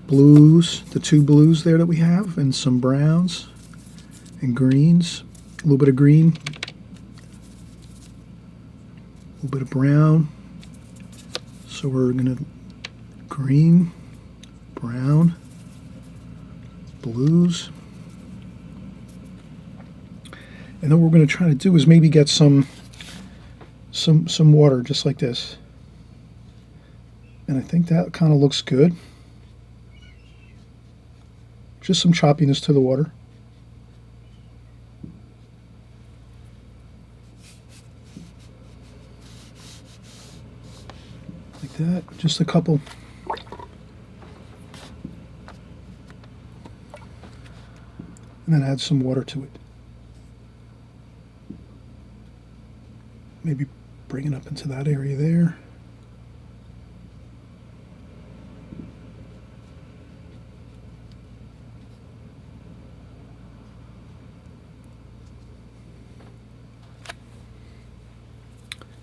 blues, the two blues there that we have, and some browns and greens, a little bit of green, a little bit of brown. So we're going to green, brown, blues. And then what we're going to try to do is maybe get some water just like this. And I think that kind of looks good. Just some choppiness to the water. Like that, just a couple. And then add some water to it. Maybe bring it up into that area there.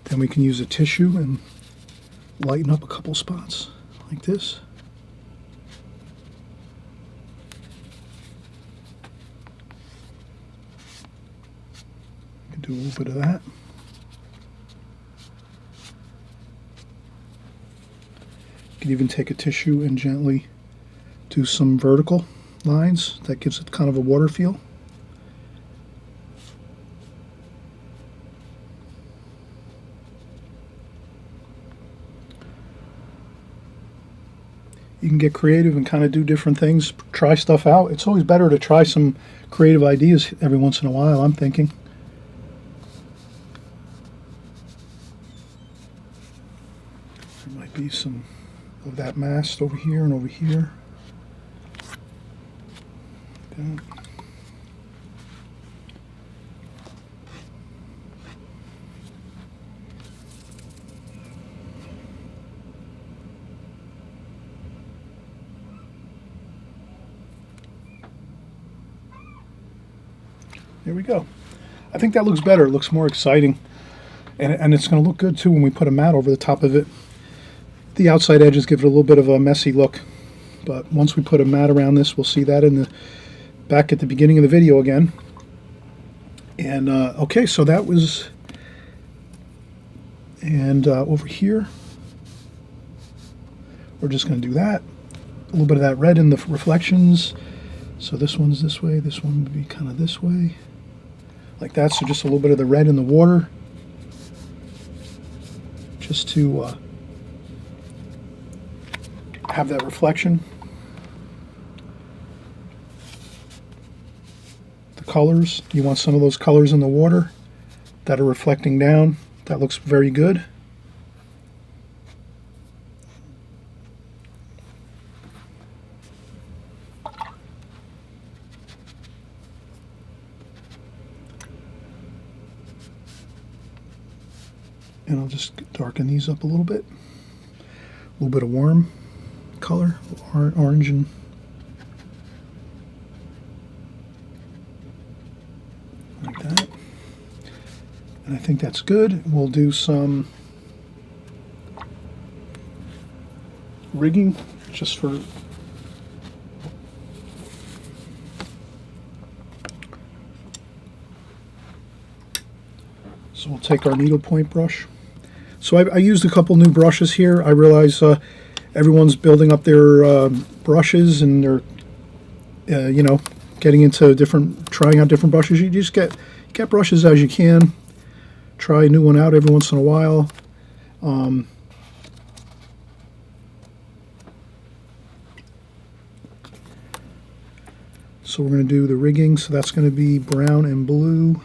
Then we can use a tissue and lighten up a couple spots like this. Do a little bit of that. You can even take a tissue and gently do some vertical lines. That gives it kind of a water feel. You can get creative and kind of do different things, try stuff out. It's always better to try some creative ideas every once in a while, I'm thinking. There might be some of that masked over here and over here. Okay. There we go. I think that looks better. It looks more exciting. And it's going to look good too when we put a mat over the top of it. The outside edges give it a little bit of a messy look. But once we put a mat around this, we'll see that in the back at the beginning of the video again. And okay, so that was... And over here, we're just going to do that. A little bit of that red in the reflections. So this one's this way. This one would be kind of this way. Like that, so just a little bit of the red in the water, just to have that reflection. The colors, you want some of those colors in the water that are reflecting down. That looks very good. And I'll just darken these up a little bit. A little bit of warm color, orange and like that. And I think that's good. We'll do some rigging just for so we'll take our needlepoint brush. So I used a couple new brushes here. I realize everyone's building up their brushes and they're, you know, getting into trying out different brushes. You just get brushes as you can. Try a new one out every once in a while. So we're going to do the rigging. So that's going to be brown and blue.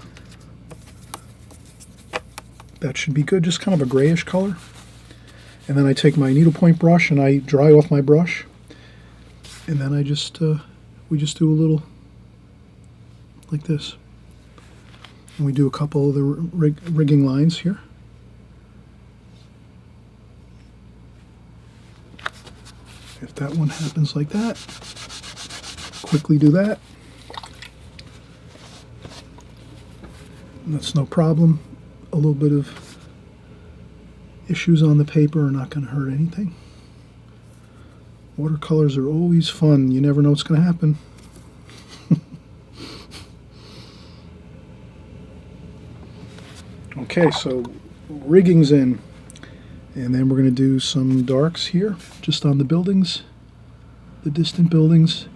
That should be good, just kind of a grayish color. And then I take my needlepoint brush and I dry off my brush. And then I just, we just do a little like this. And we do a couple of the rigging lines here. If that one happens like that, quickly do that. And that's no problem. A little bit of issues on the paper are not going to hurt anything. Watercolors are always fun. You never know what's going to happen. Okay, so rigging's in. And then we're going to do some darks here, just on the buildings, the distant buildings.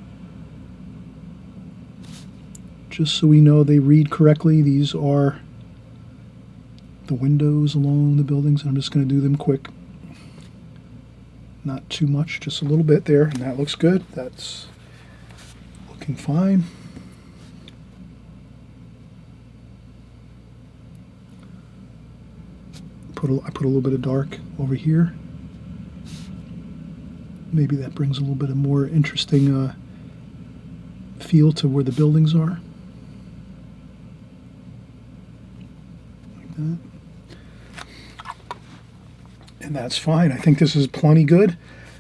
Just so we know they read correctly, these are the windows along the buildings. I'm just going to do them quick. Not too much, just a little bit there, and that looks good. That's looking fine. I put a little bit of dark over here. Maybe that brings a little bit of more interesting feel to where the buildings are. Like that. And that's fine. I think this is plenty good.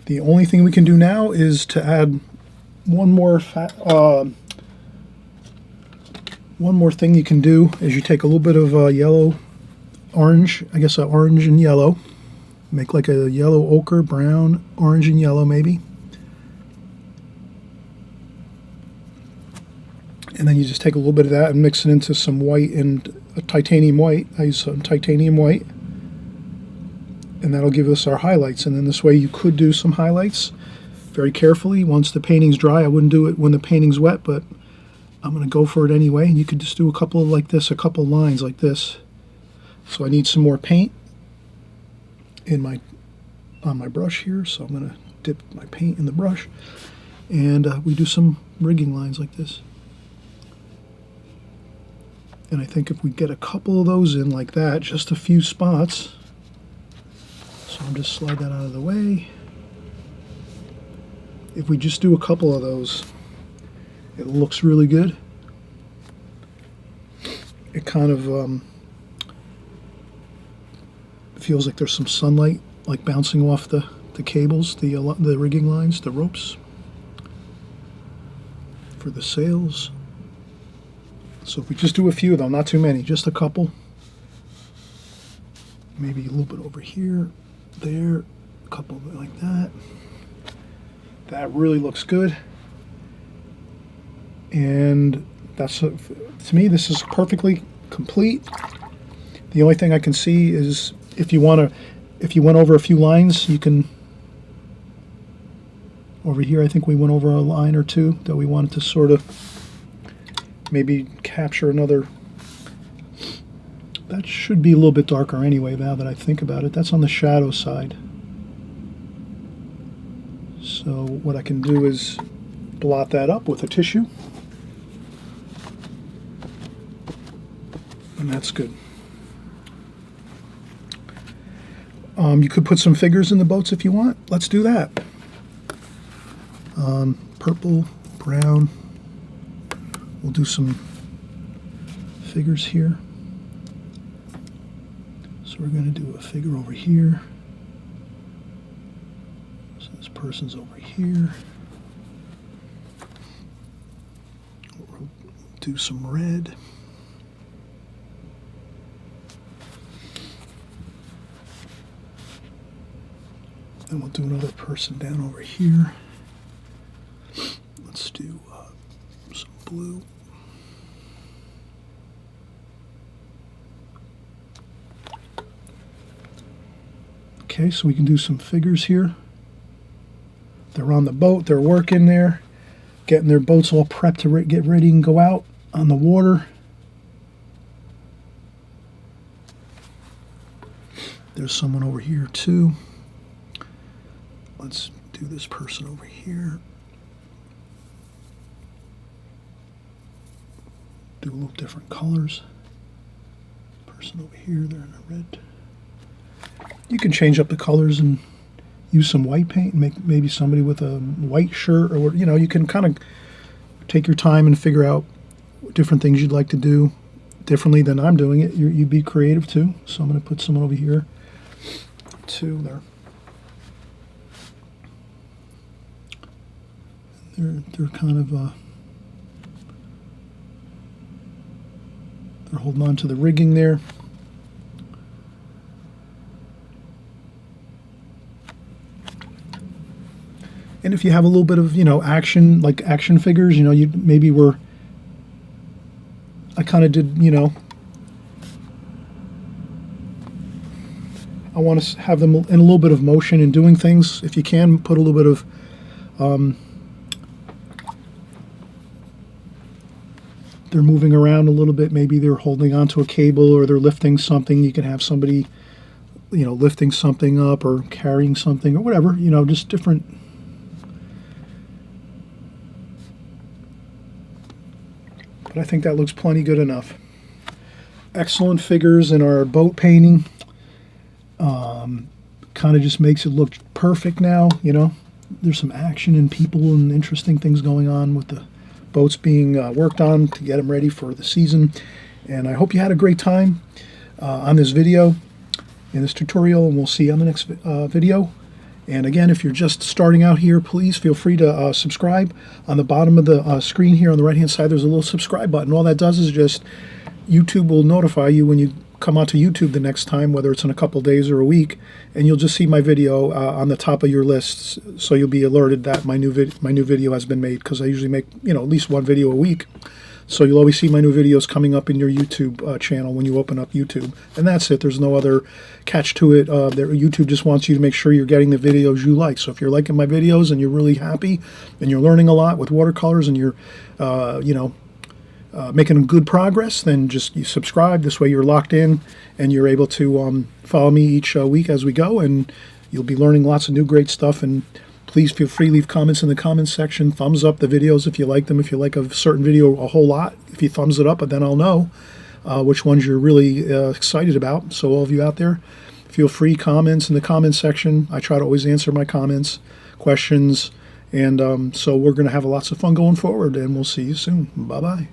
The only thing we can do now is to add one more thing you can do is you take a little bit of yellow, orange, I guess orange and yellow. Make like a yellow ochre, brown, orange and yellow maybe. And then you just take a little bit of that and mix it into some white and a titanium white. I use some titanium white. And that'll give us our highlights. And then this way you could do some highlights very carefully. Once the painting's dry, I wouldn't do it when the painting's wet, but I'm going to go for it anyway. And you could just do a couple of like this, a couple lines like this. So I need some more paint on my brush here. So I'm going to dip my paint in the brush. And we do some rigging lines like this. And I think if we get a couple of those in like that, just a few spots. So I'm just slide that out of the way. If we just do a couple of those, it looks really good. It kind of feels like there's some sunlight like bouncing off the cables, the rigging lines, the ropes for the sails. So if we just do a few of them, not too many, just a couple. Maybe a little bit over here, there, a couple like that. That really looks good. And that's, to me, this is perfectly complete. The only thing I can see is if you went over a few lines, you can, over here I think we went over a line or two that we wanted to sort of maybe capture another. That should be a little bit darker anyway now that I think about it. That's on the shadow side. So what I can do is blot that up with a tissue. And that's good. You could put some figures in the boats if you want. Let's do that. Purple, brown. We'll do some figures here. So we're going to do a figure over here. So this person's over here. We'll do some red. And we'll do another person down over here. Let's do some blue. Okay, so we can do some figures here. They're on the boat, they're working there, getting their boats all prepped to get ready and go out on the water. There's someone over here too. Let's do this person over here. Do a little different colors. Person over here, they're in the red. You can change up the colors and use some white paint and make maybe somebody with a white shirt, or you can kind of take your time and figure out different things you'd like to do differently than I'm doing it. You'd be creative too. So I'm going to put someone over here too. They're kind of they're holding on to the rigging there. And if you have a little bit of, action, like action figures, you maybe I kind of did, I want to have them in a little bit of motion and doing things. If you can, put a little bit of, they're moving around a little bit. Maybe they're holding onto a cable or they're lifting something. You can have somebody, lifting something up or carrying something or whatever, just different. But I think that looks plenty good enough. Excellent figures in our boat painting. Kind of just makes it look perfect now, There's some action and people and interesting things going on with the boats being worked on to get them ready for the season. And I hope you had a great time on this video, in this tutorial, and we'll see you on the next video. And again, if you're just starting out here, please feel free to subscribe. On the bottom of the screen here on the right-hand side, there's a little subscribe button. All that does is just YouTube will notify you when you come onto YouTube the next time, whether it's in a couple days or a week, and you'll just see my video on the top of your list, so you'll be alerted that my new video has been made, because I usually make at least one video a week. So you'll always see my new videos coming up in your YouTube channel when you open up YouTube. And that's it. There's no other catch to it. YouTube just wants you to make sure you're getting the videos you like. So if you're liking my videos and you're really happy and you're learning a lot with watercolors and you're, making good progress, then just you subscribe. This way you're locked in and you're able to follow me each week as we go. And you'll be learning lots of new great stuff. And please feel free to leave comments in the comments section. Thumbs up the videos if you like them. If you like a certain video a whole lot, if you thumbs it up, then I'll know which ones you're really excited about. So all of you out there, feel free, comments in the comments section. I try to always answer my comments, questions, and so we're going to have lots of fun going forward, and we'll see you soon. Bye-bye.